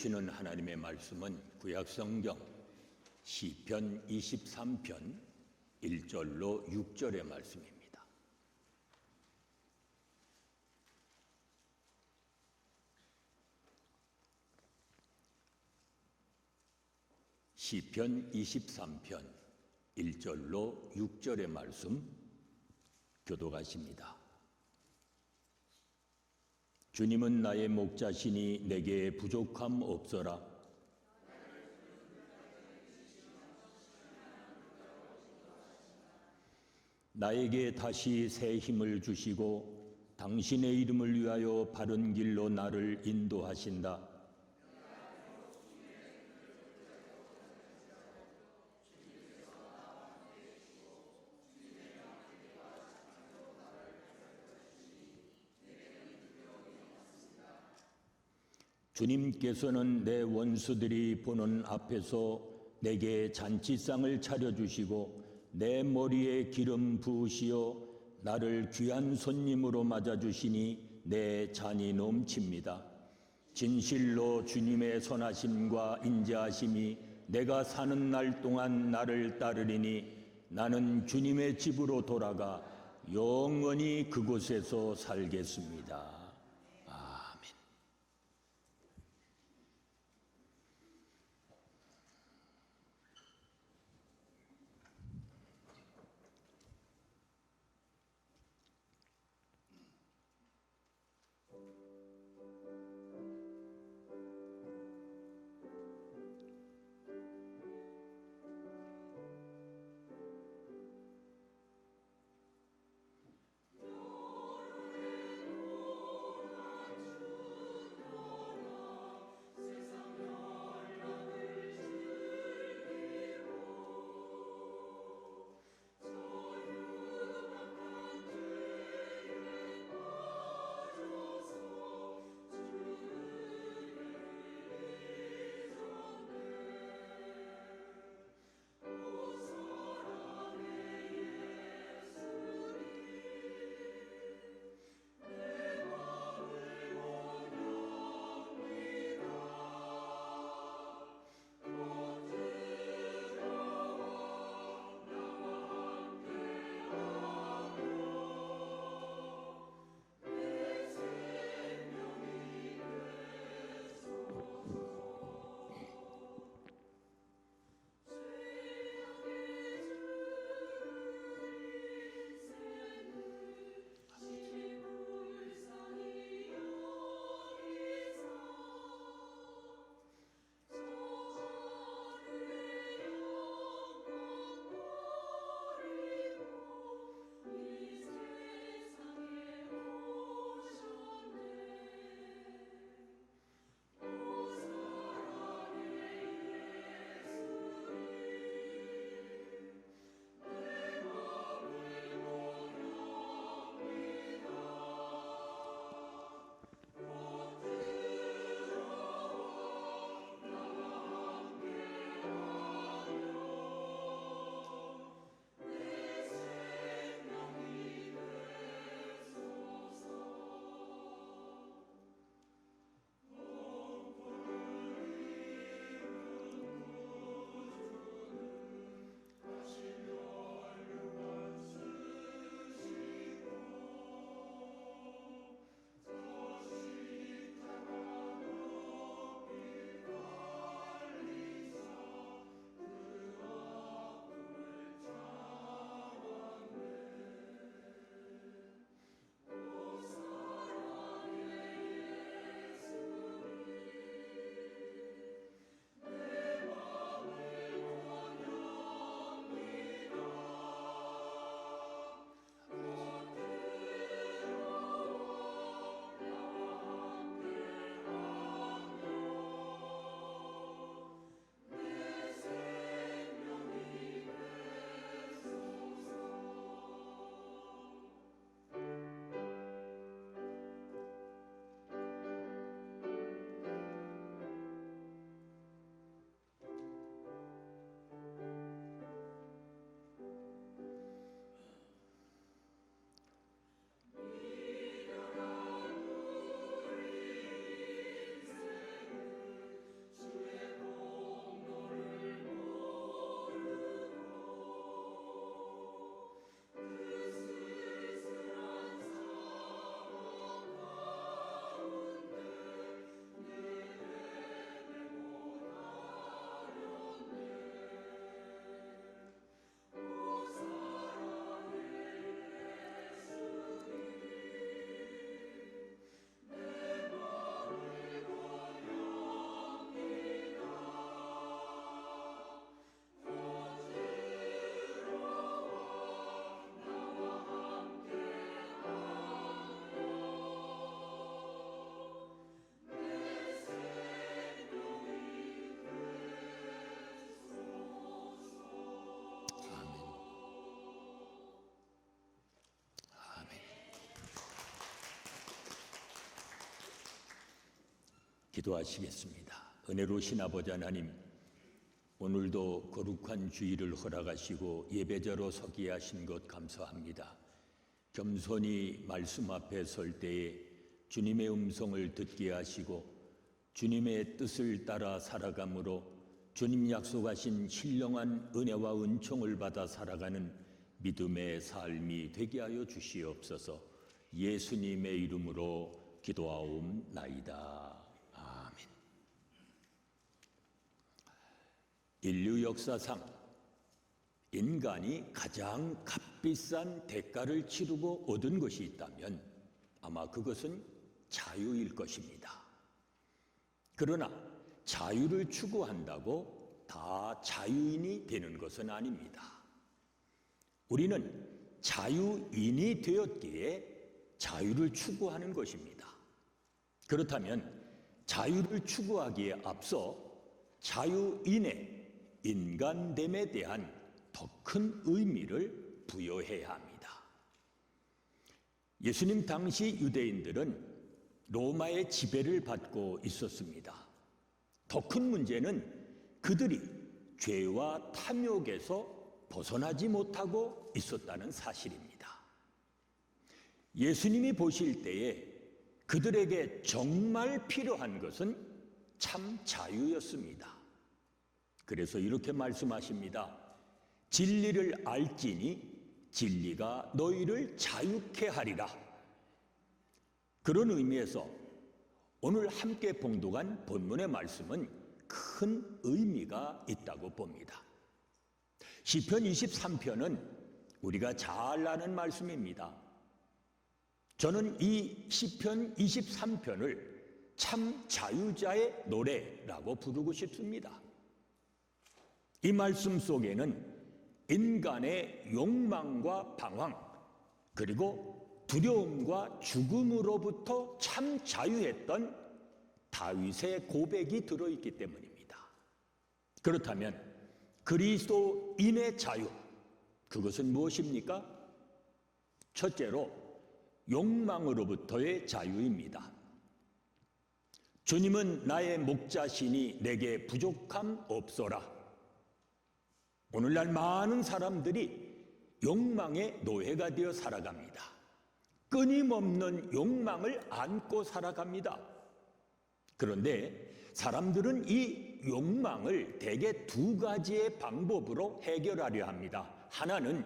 주시는 하나님의 말씀은 구약성경 시편 23편 1절로 6절의 말씀입니다. 시편 23편 1절로 6절의 말씀 교독하십니다. 주님은 나의 목자시니 내게 부족함 없어라. 나에게 다시 새 힘을 주시고 당신의 이름을 위하여 바른 길로 나를 인도하신다. 주님께서는 내 원수들이 보는 앞에서 내게 잔치상을 차려주시고 내 머리에 기름 부으시어 나를 귀한 손님으로 맞아주시니 내 잔이 넘칩니다. 진실로 주님의 선하심과 인자하심이 내가 사는 날 동안 나를 따르리니 나는 주님의 집으로 돌아가 영원히 그곳에서 살겠습니다. 기도하시겠습니다. 은혜로우신 아버지 하나님, 오늘도 거룩한 주일을 허락하시고 예배자로 서게 하신 것 감사합니다. 겸손히 말씀 앞에 설 때에 주님의 음성을 듣게 하시고 주님의 뜻을 따라 살아감으로 주님 약속하신 신령한 은혜와 은총을 받아 살아가는 믿음의 삶이 되게 하여 주시옵소서. 예수님의 이름으로 기도하옵나이다. 아멘. 인류 역사상 인간이 가장 값비싼 대가를 치르고 얻은 것이 있다면 아마 그것은 자유일 것입니다. 그러나 자유를 추구한다고 다 자유인이 되는 것은 아닙니다. 우리는 자유인이 되었기에 자유를 추구하는 것입니다. 그렇다면 자유를 추구하기에 앞서 자유인의 인간됨에 대한 더 큰 의미를 부여해야 합니다. 예수님 당시 유대인들은 로마의 지배를 받고 있었습니다. 더 큰 문제는 그들이 죄와 탐욕에서 벗어나지 못하고 있었다는 사실입니다. 예수님이 보실 때에 그들에게 정말 필요한 것은 참 자유였습니다. 그래서 이렇게 말씀하십니다. 진리를 알지니 진리가 너희를 자유케 하리라. 그런 의미에서 오늘 함께 봉독한 본문의 말씀은 큰 의미가 있다고 봅니다. 시편 23편은 우리가 잘 아는 말씀입니다. 저는 이 시편 23편을 참 자유자의 노래라고 부르고 싶습니다. 이 말씀 속에는 인간의 욕망과 방황, 그리고 두려움과 죽음으로부터 참 자유했던 다윗의 고백이 들어있기 때문입니다. 그렇다면 그리스도인의 자유, 그것은 무엇입니까? 첫째로 욕망으로부터의 자유입니다. 주님은 나의 목자시니 내게 부족함 없소라. 오늘날 많은 사람들이 욕망의 노예가 되어 살아갑니다. 끊임없는 욕망을 안고 살아갑니다. 그런데 사람들은 이 욕망을 대개 두 가지의 방법으로 해결하려 합니다. 하나는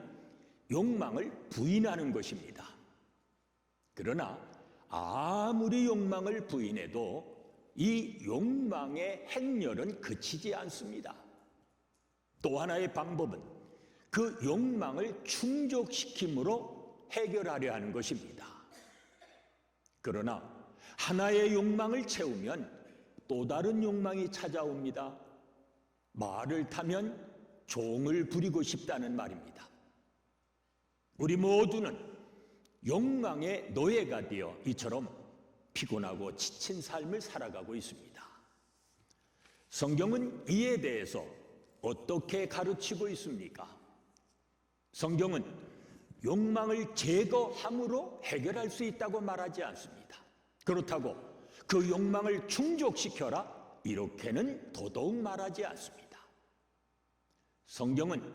욕망을 부인하는 것입니다. 그러나 아무리 욕망을 부인해도 이 욕망의 행렬은 그치지 않습니다. 또 하나의 방법은 그 욕망을 충족시킴으로 해결하려 하는 것입니다. 그러나 하나의 욕망을 채우면 또 다른 욕망이 찾아옵니다. 말을 타면 종을 부리고 싶다는 말입니다. 우리 모두는 욕망의 노예가 되어 이처럼 피곤하고 지친 삶을 살아가고 있습니다. 성경은 이에 대해서 어떻게 가르치고 있습니까? 성경은 욕망을 제거함으로 해결할 수 있다고 말하지 않습니다. 그렇다고 그 욕망을 충족시켜라, 이렇게는 더더욱 말하지 않습니다. 성경은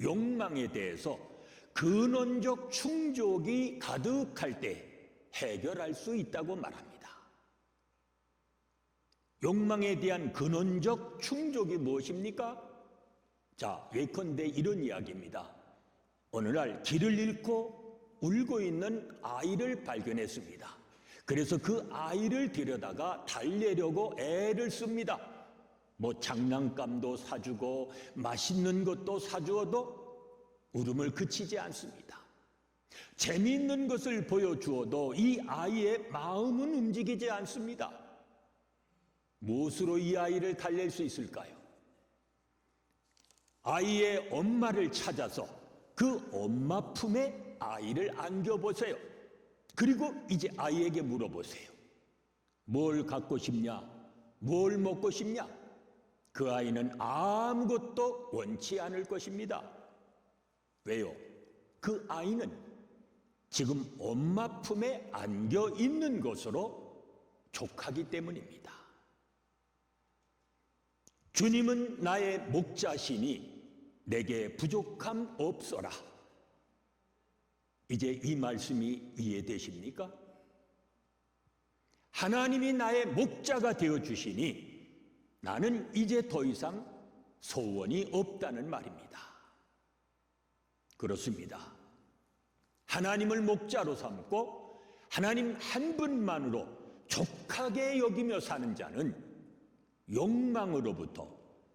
욕망에 대해서 근원적 충족이 가득할 때 해결할 수 있다고 말합니다. 욕망에 대한 근원적 충족이 무엇입니까? 자, 예컨대 이런 이야기입니다. 어느 날 길을 잃고 울고 있는 아이를 발견했습니다. 그래서 그 아이를 데려다가 달래려고 애를 씁니다. 뭐 장난감도 사주고 맛있는 것도 사주어도 울음을 그치지 않습니다. 재미있는 것을 보여주어도 이 아이의 마음은 움직이지 않습니다. 무엇으로 이 아이를 달랠 수 있을까요? 아이의 엄마를 찾아서 그 엄마 품에 아이를 안겨보세요. 그리고 이제 아이에게 물어보세요. 뭘 갖고 싶냐? 뭘 먹고 싶냐? 그 아이는 아무것도 원치 않을 것입니다. 왜요? 그 아이는 지금 엄마 품에 안겨 있는 것으로 족하기 때문입니다. 주님은 나의 목자시니 내게 부족함 없어라. 이제 이 말씀이 이해되십니까? 하나님이 나의 목자가 되어주시니 나는 이제 더 이상 소원이 없다는 말입니다. 그렇습니다. 하나님을 목자로 삼고 하나님 한 분만으로 족하게 여기며 사는 자는 욕망으로부터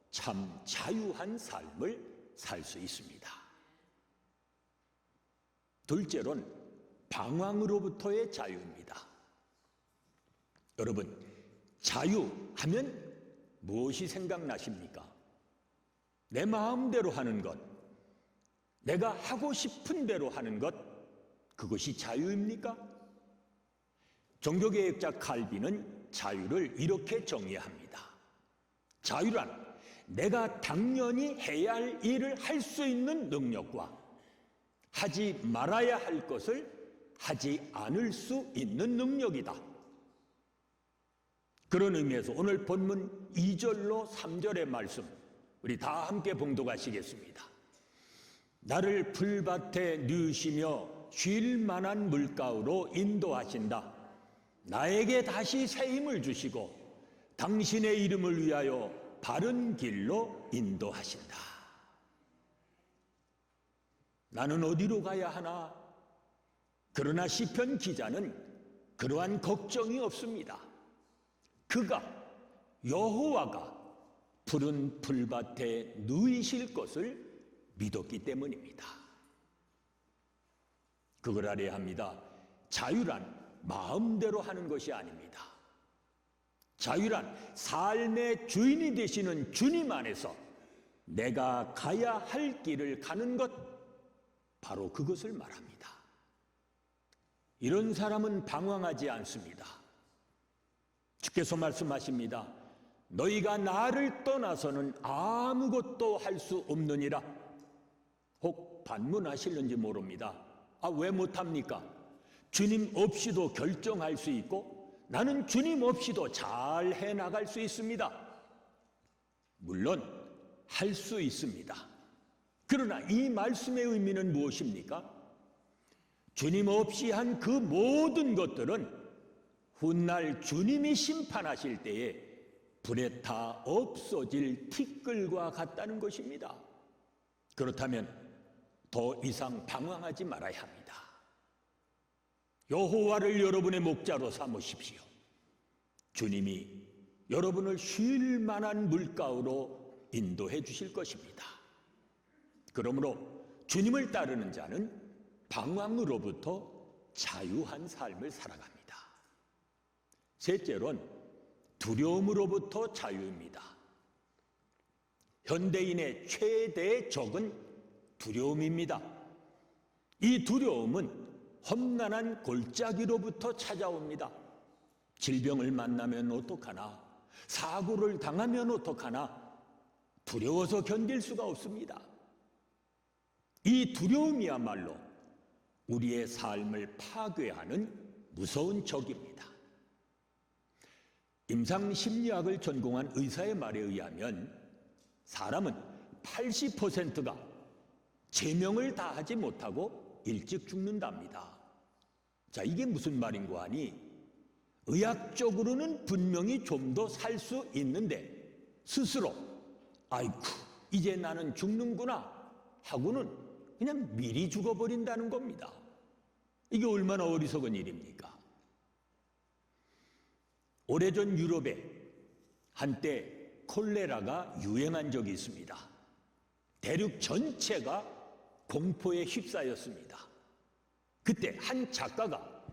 참 자유한 삶을 살 수 있습니다. 둘째로는 방황으로부터의 자유입니다. 여러분, 자유하면 무엇이 생각나십니까? 내 마음대로 하는 것, 내가 하고 싶은 대로 하는 것, 그것이 자유입니까? 종교개혁자 칼빈은 자유를 이렇게 정의합니다. 자유란 내가 당연히 해야 할 일을 할 수 있는 능력과 하지 말아야 할 것을 하지 않을 수 있는 능력이다. 그런 의미에서 오늘 본문 2절로 3절의 말씀 우리 다 함께 봉독하시겠습니다. 나를 풀밭에 누우시며 쉴 만한 물가로 인도하신다. 나에게 다시 새 힘을 주시고 당신의 이름을 위하여 바른 길로 인도하신다. 나는 어디로 가야 하나? 그러나 시편 기자는 그러한 걱정이 없습니다. 그가 여호와가 푸른 풀밭에 누이실 것을 믿었기 때문입니다. 그걸 알아야 합니다. 자유란 마음대로 하는 것이 아닙니다. 자유란 삶의 주인이 되시는 주님 안에서 내가 가야 할 길을 가는 것, 바로 그것을 말합니다. 이런 사람은 방황하지 않습니다. 주께서 말씀하십니다. 너희가 나를 떠나서는 아무것도 할 수 없느니라. 혹 반문하실는지 모릅니다. 왜 못합니까? 주님 없이도 결정할 수 있고 나는 주님 없이도 잘 해나갈 수 있습니다. 물론 할 수 있습니다. 그러나 이 말씀의 의미는 무엇입니까? 주님 없이 한 그 모든 것들은 훗날 주님이 심판하실 때에 불에 타 없어질 티끌과 같다는 것입니다. 그렇다면 더 이상 방황하지 말아야 합니다. 여호와를 여러분의 목자로 삼으십시오. 주님이 여러분을 쉴 만한 물가로 인도해 주실 것입니다. 그러므로 주님을 따르는 자는 방황으로부터 자유한 삶을 살아갑니다. 셋째로는 두려움으로부터 자유입니다. 현대인의 최대 적은 두려움입니다. 이 두려움은 험난한 골짜기로부터 찾아옵니다. 질병을 만나면 어떡하나? 사고를 당하면 어떡하나? 두려워서 견딜 수가 없습니다. 이 두려움이야말로 우리의 삶을 파괴하는 무서운 적입니다. 임상심리학을 전공한 의사의 말에 의하면 사람은 80%가 제명을 다하지 못하고 일찍 죽는답니다. 자, 이게 무슨 말인고 하니 의학적으로는 분명히 좀 더 살 수 있는데 스스로 아이쿠 이제 나는 죽는구나 하고는 그냥 미리 죽어버린다는 겁니다. 이게 얼마나 어리석은 일입니까? 오래전 유럽에 한때 콜레라가 유행한 적이 있습니다. 대륙 전체가 공포에 휩싸였습니다. 그때 한 작가가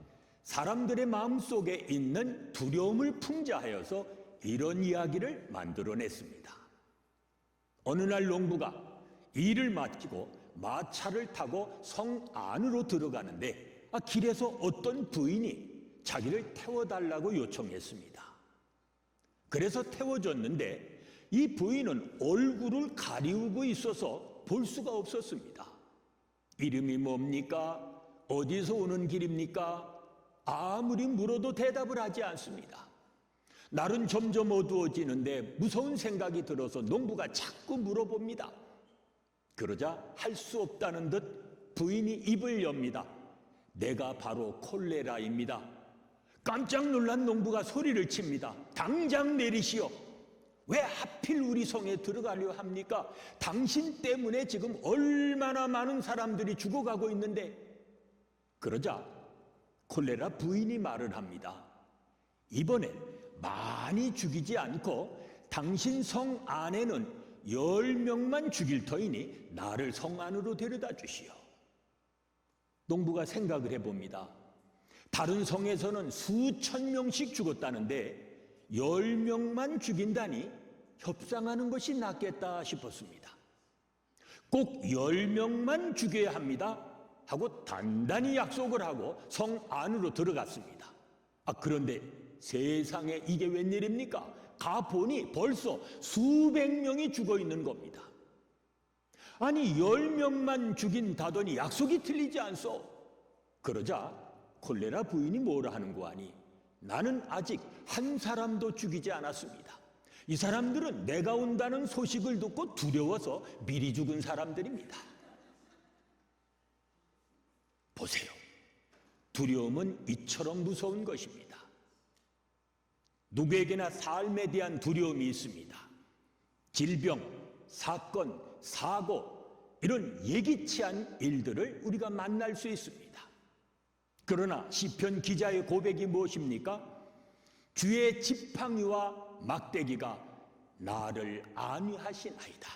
사람들의 마음속에 있는 두려움을 풍자하여서 이런 이야기를 만들어냈습니다. 어느 날 농부가 일을 마치고 마차를 타고 성 안으로 들어가는데 길에서 어떤 부인이 자기를 태워달라고 요청했습니다. 그래서 태워줬는데 이 부인은 얼굴을 가리우고 있어서 볼 수가 없었습니다. 이름이 뭡니까? 어디서 오는 길입니까? 아무리 물어도 대답을 하지 않습니다. 날은 점점 어두워지는데 무서운 생각이 들어서 농부가 자꾸 물어봅니다. 그러자 할 수 없다는 듯 부인이 입을 엽니다. 내가 바로 콜레라입니다. 깜짝 놀란 농부가 소리를 칩니다. 당장 내리시오. 왜 하필 우리 성에 들어가려 합니까? 당신 때문에 지금 얼마나 많은 사람들이 죽어가고 있는데. 그러자 콜레라 부인이 말을 합니다. 이번엔 많이 죽이지 않고 당신 성 안에는 10명만 죽일 터이니 나를 성 안으로 데려다 주시오. 농부가 생각을 해봅니다. 다른 성에서는 수천 명씩 죽었다는데 10명만 죽인다니 협상하는 것이 낫겠다 싶었습니다. 꼭 10명만 죽여야 합니다 하고 단단히 약속을 하고 성 안으로 들어갔습니다. 그런데 세상에 이게 웬일입니까? 가보니 벌써 수백 명이 죽어 있는 겁니다. 아니 10명만 죽인다더니 약속이 틀리지 않소? 그러자 콜레라 부인이 뭐라 하는 거 아니? 나는 아직 한 사람도 죽이지 않았습니다. 이 사람들은 내가 온다는 소식을 듣고 두려워서 미리 죽은 사람들입니다. 보세요. 두려움은 이처럼 무서운 것입니다. 누구에게나 삶에 대한 두려움이 있습니다. 질병, 사건, 사고, 이런 예기치 않은 일들을 우리가 만날 수 있습니다. 그러나 시편 기자의 고백이 무엇입니까? 주의 지팡이와 막대기가 나를 안위하시나이다.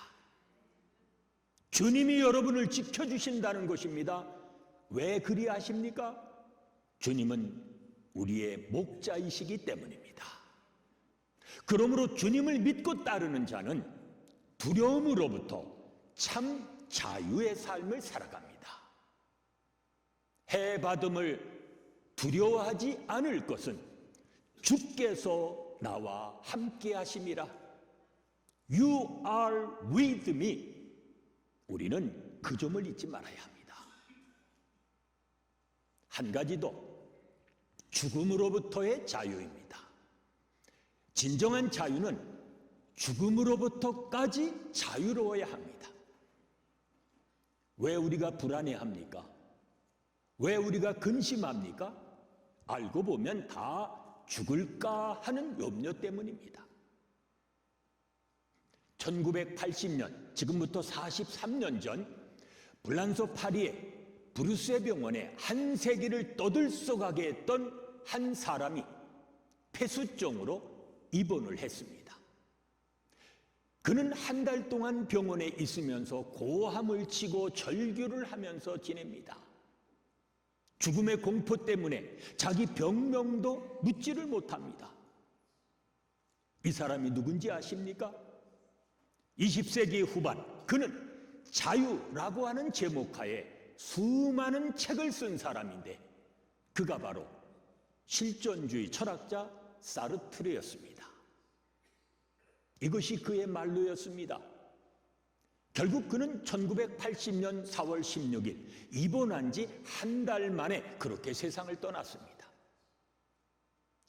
주님이 여러분을 지켜주신다는 것입니다. 왜 그리하십니까? 주님은 우리의 목자이시기 때문입니다. 그러므로 주님을 믿고 따르는 자는 두려움으로부터 참 자유의 삶을 살아갑니다. 해받음을 두려워하지 않을 것은 주께서 나와 함께 하심이라. You are with me. 우리는 그 점을 잊지 말아야 합니다. 한 가지 더, 죽음으로부터의 자유입니다. 진정한 자유는 죽음으로부터까지 자유로워야 합니다. 왜 우리가 불안해합니까? 왜 우리가 근심합니까? 알고 보면 다 죽을까 하는 염려 때문입니다. 1980년, 지금부터 43년 전 불란서 파리의 브루세 병원에 한 세기를 떠들썩하게 했던 한 사람이 폐수증으로 입원을 했습니다. 그는 한 달 동안 병원에 있으면서 고함을 치고 절규를 하면서 지냅니다. 죽음의 공포 때문에 자기 병명도 묻지를 못합니다. 이 사람이 누군지 아십니까? 20세기 후반 그는 자유라고 하는 제목하에 수많은 책을 쓴 사람인데 그가 바로 실존주의 철학자 사르트르였습니다. 이것이 그의 말로였습니다. 결국 그는 1980년 4월 16일 입원한 지 한 달 만에 그렇게 세상을 떠났습니다.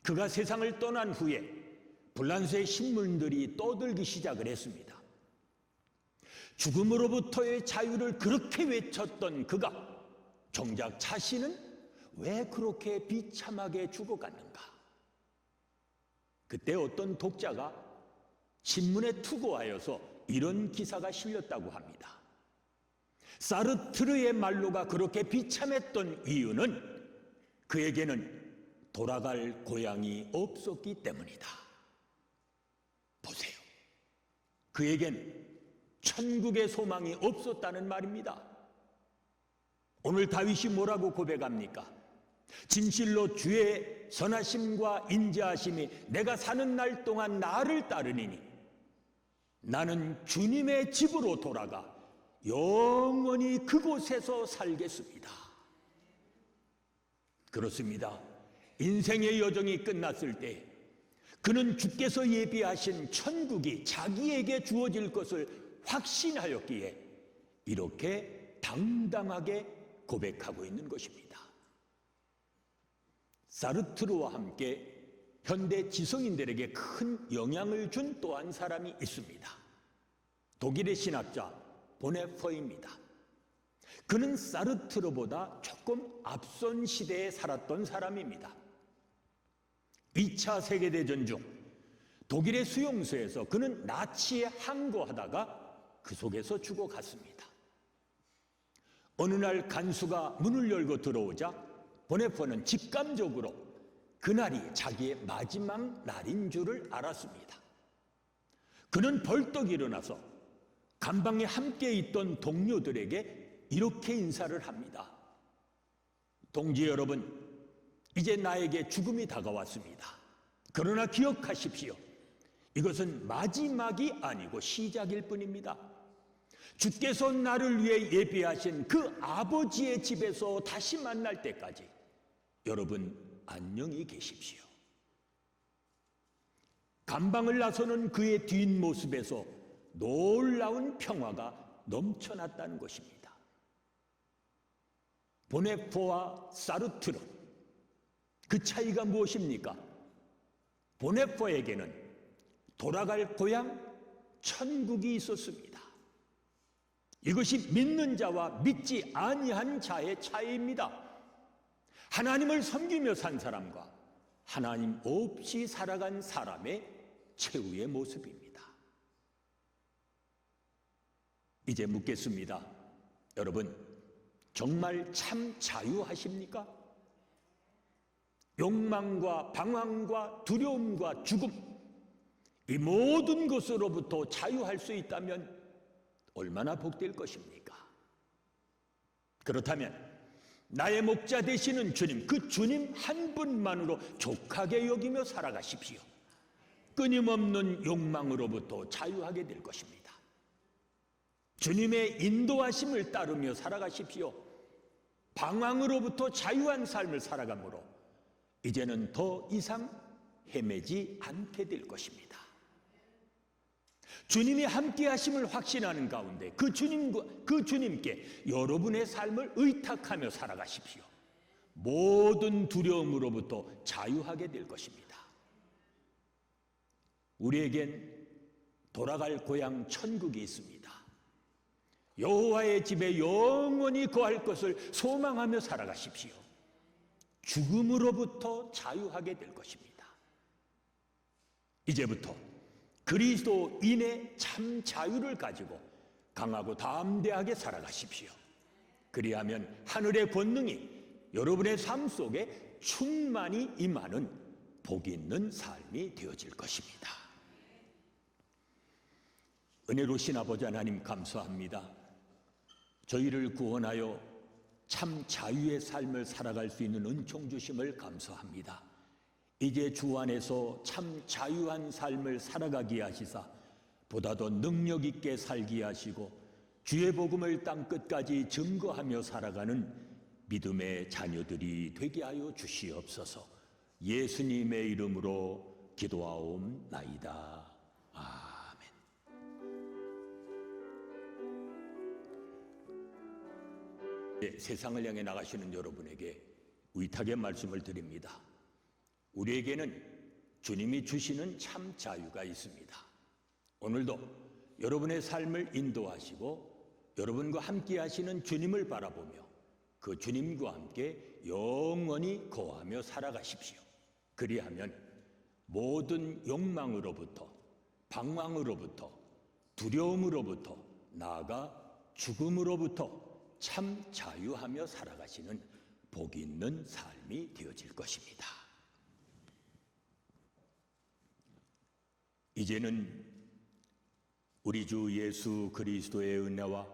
그가 세상을 떠난 후에 불란서의 신문들이 떠들기 시작을 했습니다. 죽음으로부터의 자유를 그렇게 외쳤던 그가 정작 자신은 왜 그렇게 비참하게 죽어갔는가? 그때 어떤 독자가 신문에 투고하여서 이런 기사가 실렸다고 합니다. 사르트르의 말로가 그렇게 비참했던 이유는 그에게는 돌아갈 고향이 없었기 때문이다. 보세요. 그에겐 천국의 소망이 없었다는 말입니다. 오늘 다윗이 뭐라고 고백합니까? 진실로 주의 선하심과 인자하심이 내가 사는 날 동안 나를 따르니니 나는 주님의 집으로 돌아가 영원히 그곳에서 살겠습니다. 그렇습니다. 인생의 여정이 끝났을 때 그는 주께서 예비하신 천국이 자기에게 주어질 것을 확신하였기에 이렇게 당당하게 고백하고 있는 것입니다. 사르트르와 함께 현대 지성인들에게 큰 영향을 준 또 한 사람이 있습니다. 독일의 신학자 보네퍼입니다. 그는 사르트르보다 조금 앞선 시대에 살았던 사람입니다. 2차 세계대전 중 독일의 수용소에서 그는 나치에 항거하다가 그 속에서 죽어갔습니다. 어느 날 간수가 문을 열고 들어오자 보네퍼는 직감적으로 그날이 자기의 마지막 날인 줄을 알았습니다. 그는 벌떡 일어나서 감방에 함께 있던 동료들에게 이렇게 인사를 합니다. 동지 여러분, 이제 나에게 죽음이 다가왔습니다. 그러나 기억하십시오. 이것은 마지막이 아니고 시작일 뿐입니다. 주께서 나를 위해 예비하신 그 아버지의 집에서 다시 만날 때까지 여러분 안녕히 계십시오. 감방을 나서는 그의 뒷모습에서 놀라운 평화가 넘쳐났다는 것입니다. 보네포와 사르트르, 그 차이가 무엇입니까? 보네포에게는 돌아갈 고향 천국이 있었습니다. 이것이 믿는 자와 믿지 아니한 자의 차이입니다. 하나님을 섬기며 산 사람과 하나님 없이 살아간 사람의 최후의 모습입니다. 이제 묻겠습니다. 여러분, 정말 참 자유하십니까? 욕망과 방황과 두려움과 죽음, 이 모든 것으로부터 자유할 수 있다면 얼마나 복될 것입니까? 그렇다면 나의 목자 되시는 주님, 그 주님 한 분만으로 족하게 여기며 살아가십시오. 끊임없는 욕망으로부터 자유하게 될 것입니다. 주님의 인도하심을 따르며 살아가십시오. 방황으로부터 자유한 삶을 살아가므로 이제는 더 이상 헤매지 않게 될 것입니다. 주님이 함께 하심을 확신하는 가운데 그 주님께 여러분의 삶을 의탁하며 살아가십시오. 모든 두려움으로부터 자유하게 될 것입니다. 우리에겐 돌아갈 고향 천국이 있습니다. 여호와의 집에 영원히 거할 것을 소망하며 살아가십시오. 죽음으로부터 자유하게 될 것입니다. 이제부터 그리스도인의 참 자유를 가지고 강하고 담대하게 살아가십시오. 그리하면 하늘의 권능이 여러분의 삶 속에 충만히 임하는 복 있는 삶이 되어질 것입니다. 은혜로우신 아버지 하나님 감사합니다. 저희를 구원하여 참 자유의 삶을 살아갈 수 있는 은총 주심을 감사합니다. 이제 주 안에서 참 자유한 삶을 살아가게 하시사 보다 더 능력 있게 살게 하시고 주의 복음을 땅 끝까지 증거하며 살아가는 믿음의 자녀들이 되게 하여 주시옵소서. 예수님의 이름으로 기도하옵나이다. 아멘. 네, 세상을 향해 나가시는 여러분에게 의탁의 말씀을 드립니다. 우리에게는 주님이 주시는 참 자유가 있습니다. 오늘도 여러분의 삶을 인도하시고 여러분과 함께 하시는 주님을 바라보며 그 주님과 함께 영원히 거하며 살아가십시오. 그리하면 모든 욕망으로부터, 방황으로부터, 두려움으로부터, 나아가 죽음으로부터 참 자유하며 살아가시는 복 있는 삶이 되어질 것입니다. 이제는 우리 주 예수 그리스도의 은혜와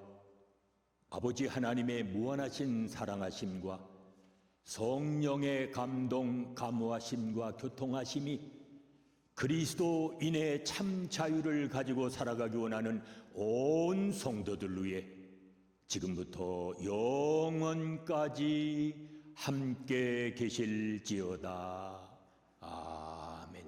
아버지 하나님의 무한하신 사랑하심과 성령의 감동, 감화심과 교통하심이 그리스도인의 참 자유를 가지고 살아가기 원하는 온 성도들 위해 지금부터 영원까지 함께 계실지어다. 아멘.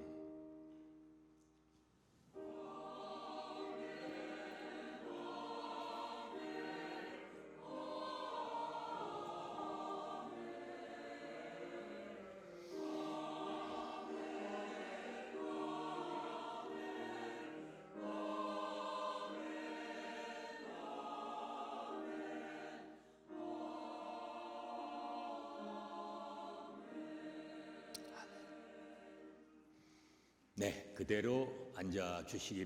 네, 그대로 앉아 주시기